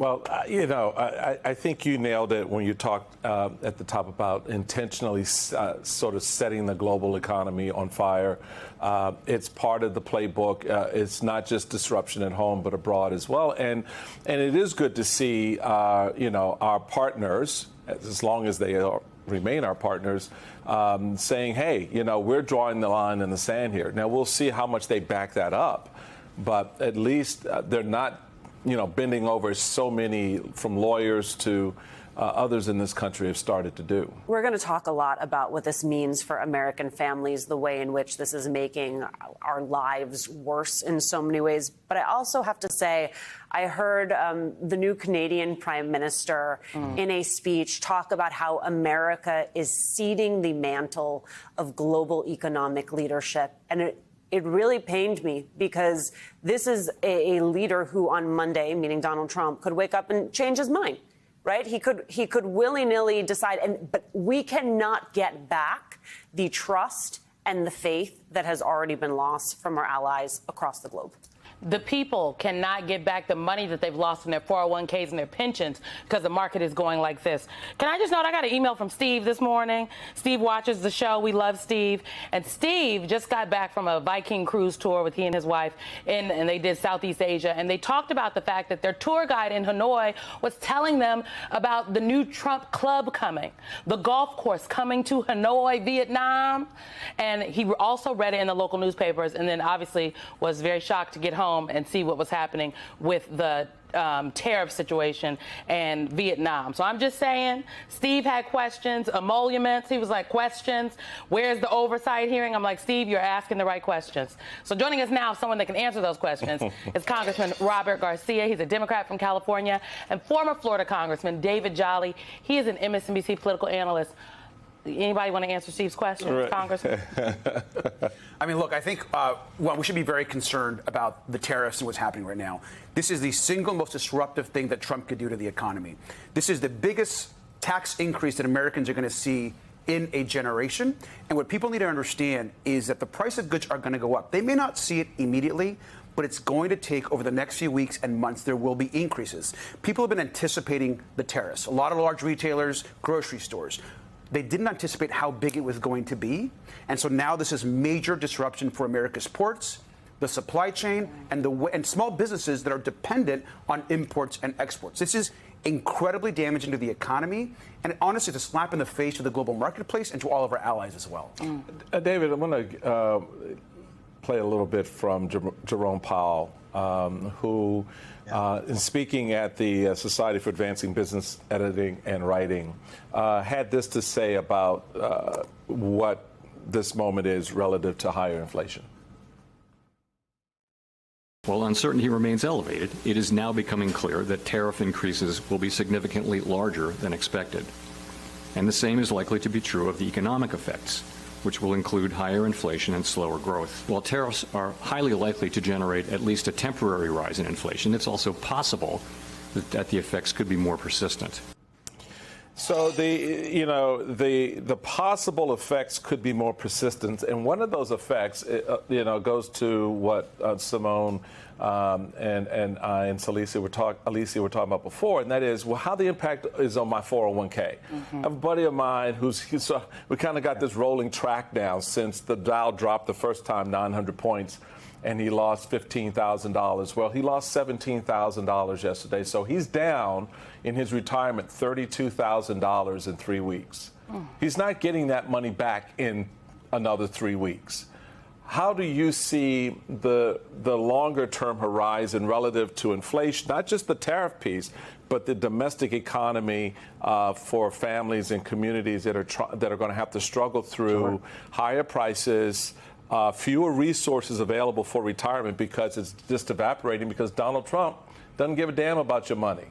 Well, I think you nailed it when you talked at the top about intentionally sort of setting the global economy on fire. It's part of the playbook. It's not just disruption at home, but abroad as well. And it is good to see, our partners, as long as they remain our partners, saying, hey, we're drawing the line in the sand here. Now, we'll see how much they back that up. But at least they're not bending over so many, from lawyers to others in this country have started to do. We're going to talk a lot about what this means for American families, the way in which this is making our lives worse in so many ways. But I also have to say, I heard the new Canadian Prime Minister in a speech talk about how America is ceding the mantle of global economic leadership. And it really pained me, because this is a leader who on Monday, meaning Donald Trump, could wake up and change his mind, right? He could willy-nilly decide. But we cannot get back the trust and the faith that has already been lost from our allies across the globe. The people cannot get back the money that they've lost in their 401ks and their pensions because the market is going like this. Can I just note, I got an email from Steve this morning. Steve watches the show. We love Steve. And Steve just got back from a Viking cruise tour with he and his wife, and they did Southeast Asia. And they talked about the fact that their tour guide in Hanoi was telling them about the new Trump Club coming, the golf course coming to Hanoi, Vietnam. And he also read it in the local newspapers, and then obviously was very shocked to get home and see what was happening with the tariff situation and Vietnam. So I'm just saying, Steve had questions, emoluments. He was like, questions. Where's the oversight hearing? I'm like, Steve, you're asking the right questions. So joining us now, someone that can answer those questions, is Congressman Robert Garcia. He's a Democrat from California, and former Florida Congressman David Jolly. He is an MSNBC political analyst. Anybody want to answer Steve's question, right, Congressman? I mean, look, I think, we should be very concerned about the tariffs and what's happening right now. This is the single most disruptive thing that Trump could do to the economy. This is the biggest tax increase that Americans are going to see in a generation. And what people need to understand is that the price of goods are going to go up. They may not see it immediately, but it's going to take over the next few weeks and months. There will be increases. People have been anticipating the tariffs. A lot of large retailers, grocery stores. They didn't anticipate how big it was going to be. And so now this is major disruption for America's ports, the supply chain, and small businesses that are dependent on imports and exports. This is incredibly damaging to the economy. And honestly, it's a slap in the face to the global marketplace and to all of our allies as well. David, I'm going to play a little bit from Jerome Powell, who, in speaking at the Society for Advancing Business Editing and Writing, had this to say about what this moment is relative to higher inflation. While uncertainty remains elevated, it is now becoming clear that tariff increases will be significantly larger than expected. And the same is likely to be true of the economic effects, which will include higher inflation and slower growth. While tariffs are highly likely to generate at least a temporary rise in inflation, it's also possible that the effects could be more persistent. So the possible effects could be more persistent, and one of those effects, goes to what Simone and I and Alicia were talking about before, and that is, well, how the impact is on my 401k. I have a buddy of mine we kind of got this rolling track now since the Dow dropped the first time 900 points. And he lost $15,000. Well, he lost $17,000 yesterday. So he's down in his retirement $32,000 in 3 weeks. He's not getting that money back in another 3 weeks. How do you see the longer term horizon relative to inflation, not just the tariff piece, but the domestic economy for families and communities that are going to have to struggle through higher prices, fewer resources available for retirement because it's just evaporating because Donald Trump doesn't give a damn about your money?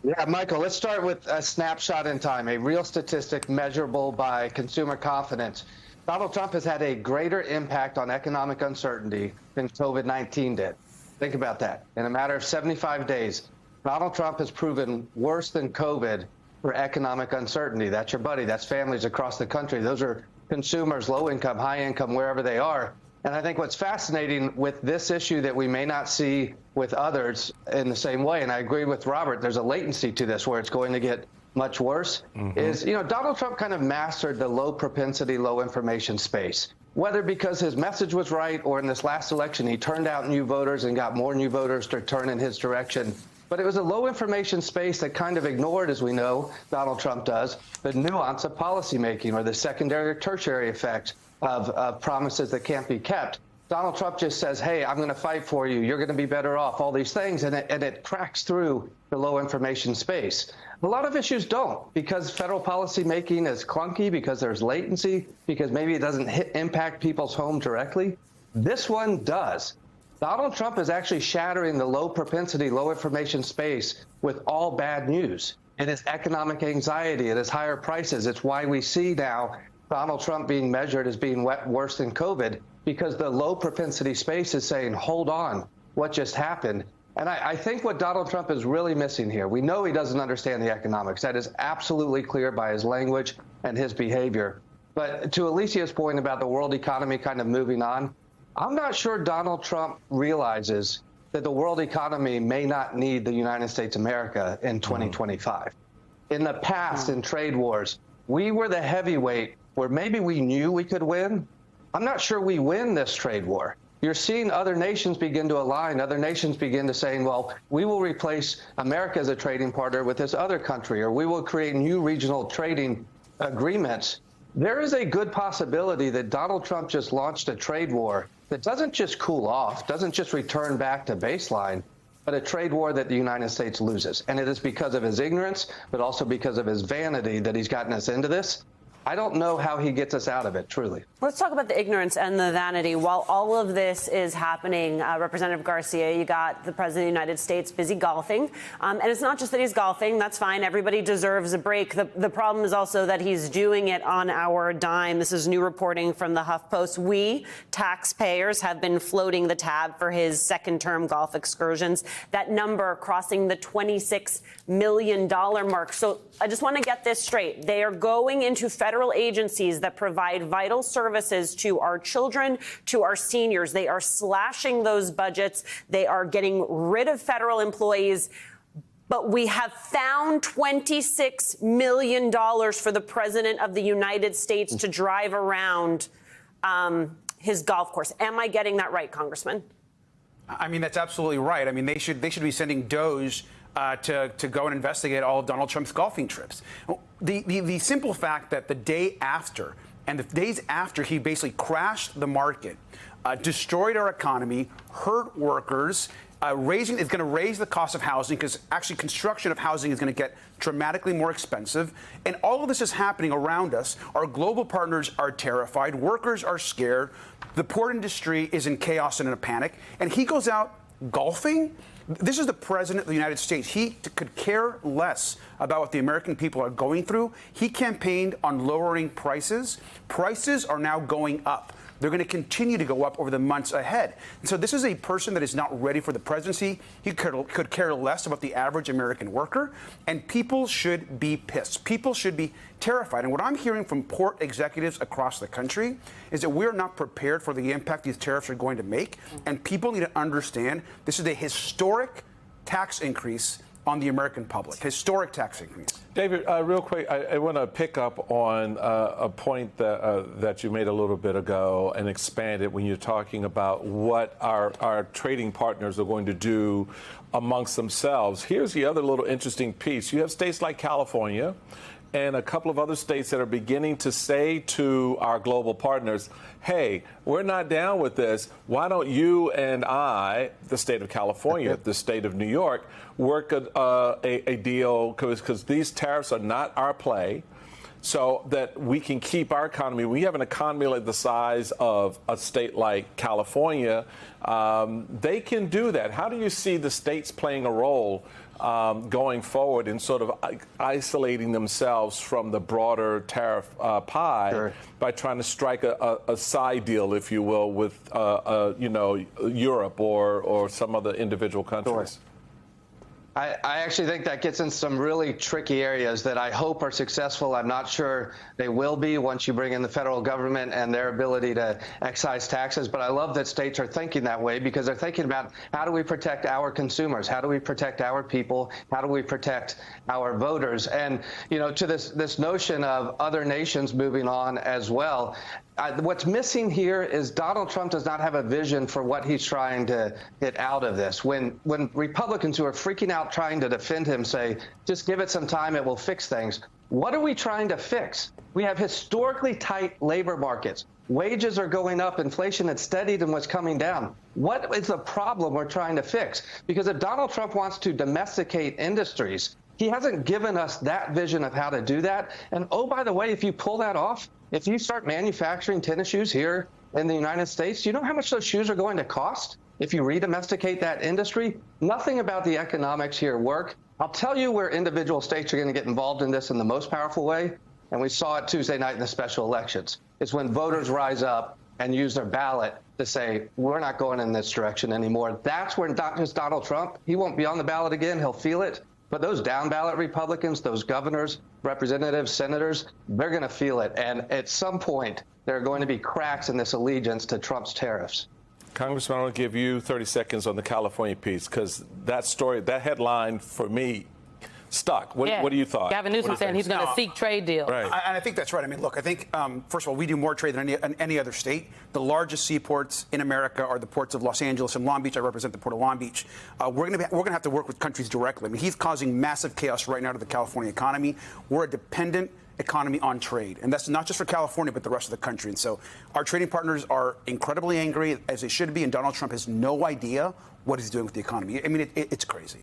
Yeah, Michael, let's start with a snapshot in time, a real statistic measurable by consumer confidence. Donald Trump has had a greater impact on economic uncertainty than COVID-19 did. Think about that. In a matter of 75 days, Donald Trump has proven worse than COVID for economic uncertainty. That's your buddy. That's families across the country. Those are consumers, low income, high income, wherever they are. And I think what's fascinating with this issue that we may not see with others in the same way, and I agree with Robert, there's a latency to this where it's going to get much worse, is, Donald Trump kind of mastered the low propensity, low information space. Whether because his message was right or in this last election he turned out new voters and got more new voters to turn in his direction. But it was a low information space that kind of ignored, as we know Donald Trump does, the nuance of policymaking or the secondary or tertiary effect of promises that can't be kept. Donald Trump just says, hey, I'm going to fight for you. You're going to be better off, all these things. And it cracks through the low information space. A lot of issues don't, because federal policy making is clunky, because there's latency, because maybe it doesn't impact people's home directly. This one does. Donald Trump is actually shattering the low propensity, low information space with all bad news. It is economic anxiety. It is higher prices. It's why we see now Donald Trump being measured as being worse than COVID, because the low propensity space is saying, hold on, what just happened? And I think what Donald Trump is really missing here, we know he doesn't understand the economics. That is absolutely clear by his language and his behavior. But to Alicia's point about the world economy kind of moving on, I'm not sure Donald Trump realizes that the world economy may not need the United States of America in 2025. In the past, in trade wars, we were the heavyweight where maybe we knew we could win. I'm not sure we win this trade war. You're seeing other nations begin to align. Other nations begin to say, well, we will replace America as a trading partner with this other country, or we will create new regional trading agreements. There is a good possibility that Donald Trump just launched a trade war that doesn't just cool off, doesn't just return back to baseline, but a trade war that the United States loses. And it is because of his ignorance, but also because of his vanity that he's gotten us into this. I don't know how he gets us out of it, truly. Let's talk about the ignorance and the vanity. While all of this is happening, Representative Garcia, you got the President of the United States busy golfing. And it's not just that he's golfing. That's fine. Everybody deserves a break. The problem is also that he's doing it on our dime. This is new reporting from the HuffPost. We, taxpayers, have been floating the tab for his second-term golf excursions. That number crossing the $26 million mark. So I just want to get this straight. They are going into federal agencies that provide vital services to our children, to our seniors. They are slashing those budgets. They are getting rid of federal employees. But we have found $26 million for the President of the United States to drive around his golf course. Am I getting that right, Congressman? I mean, that's absolutely right. I mean, they should be sending DOJ to go and investigate all of Donald Trump's golfing trips. The simple fact that the day after and the days after he basically crashed the market, destroyed our economy, hurt workers, is going to raise the cost of housing, because actually construction of housing is going to get dramatically more expensive. And all of this is happening around us. Our global partners are terrified. Workers are scared. The port industry is in chaos and in a panic. And he goes out golfing. This is the President of the United States. He could care less about what the American people are going through. He campaigned on lowering prices. Prices are now going up. They're going to continue to go up over the months ahead. And so this is a person that is not ready for the presidency. He could care less about the average American worker. And people should be pissed. People should be terrified. And what I'm hearing from port executives across the country is that we're not prepared for the impact these tariffs are going to make. And people need to understand this is a historic tax increase on the American public. Historic tax increase. David, real quick, I want to pick up on a point that you made a little bit ago and expand it when you're talking about what our trading partners are going to do amongst themselves. Here's the other little interesting piece. You have states like California and a couple of other states that are beginning to say to our global partners, hey, we're not down with this. Why don't you and I, the state of California, the state of New York, work a deal, because these tariffs are not our play, so that we can keep our economy. We have an economy like the size of a state like California. They can do that. How do you see the states playing a role going forward in sort of isolating themselves from the broader tariff pie by trying to strike a side deal, if you will, with Europe or some other individual countries? I actually think that gets in some really tricky areas that I hope are successful. I'm not sure they will be once you bring in the federal government and their ability to excise taxes. But I love that states are thinking that way because they're thinking about how do we protect our consumers? How do we protect our people? How do we protect our voters? And, you know, to this notion of other nations moving on as well, what's missing here is Donald Trump does not have a vision for what he's trying to get out of this. When Republicans who are freaking out trying to defend him say, just give it some time, it will fix things. What are we trying to fix? We have historically tight labor markets. Wages are going up. Inflation has steadied and was coming down. What is the problem we're trying to fix? Because if Donald Trump wants to domesticate industries, he hasn't given us that vision of how to do that. And oh, by the way, if you pull that off, if you start manufacturing tennis shoes here in the United States, do you know how much those shoes are going to cost? If you redomesticate that industry, nothing about the economics here work. I'll tell you where individual states are going to get involved in this in the most powerful way, and we saw it Tuesday night in the special elections. It's when voters rise up and use their ballot to say, we're not going in this direction anymore. That's where not just Donald Trump, he won't be on the ballot again, he'll feel it. But those down-ballot Republicans, those governors, representatives, senators, they're going to feel it. And at some point, there are going to be cracks in this allegiance to Trump's tariffs. Congressman, I want to give you 30 seconds on the California piece, because that story, that headline for me stuck. What do you thought? Gavin Newsom saying he's going to seek trade deals. Right. And I think that's right. I mean, look, I think, first of all, we do more trade than any other state. The largest seaports in America are the ports of Los Angeles and Long Beach. I represent the port of Long Beach. We're going to have to work with countries directly. I mean, he's causing massive chaos right now to the California economy. We're a dependent economy on trade. And that's not just for California, but the rest of the country. And so our trading partners are incredibly angry, as they should be, and Donald Trump has no idea what he's doing with the economy. I mean, it's crazy.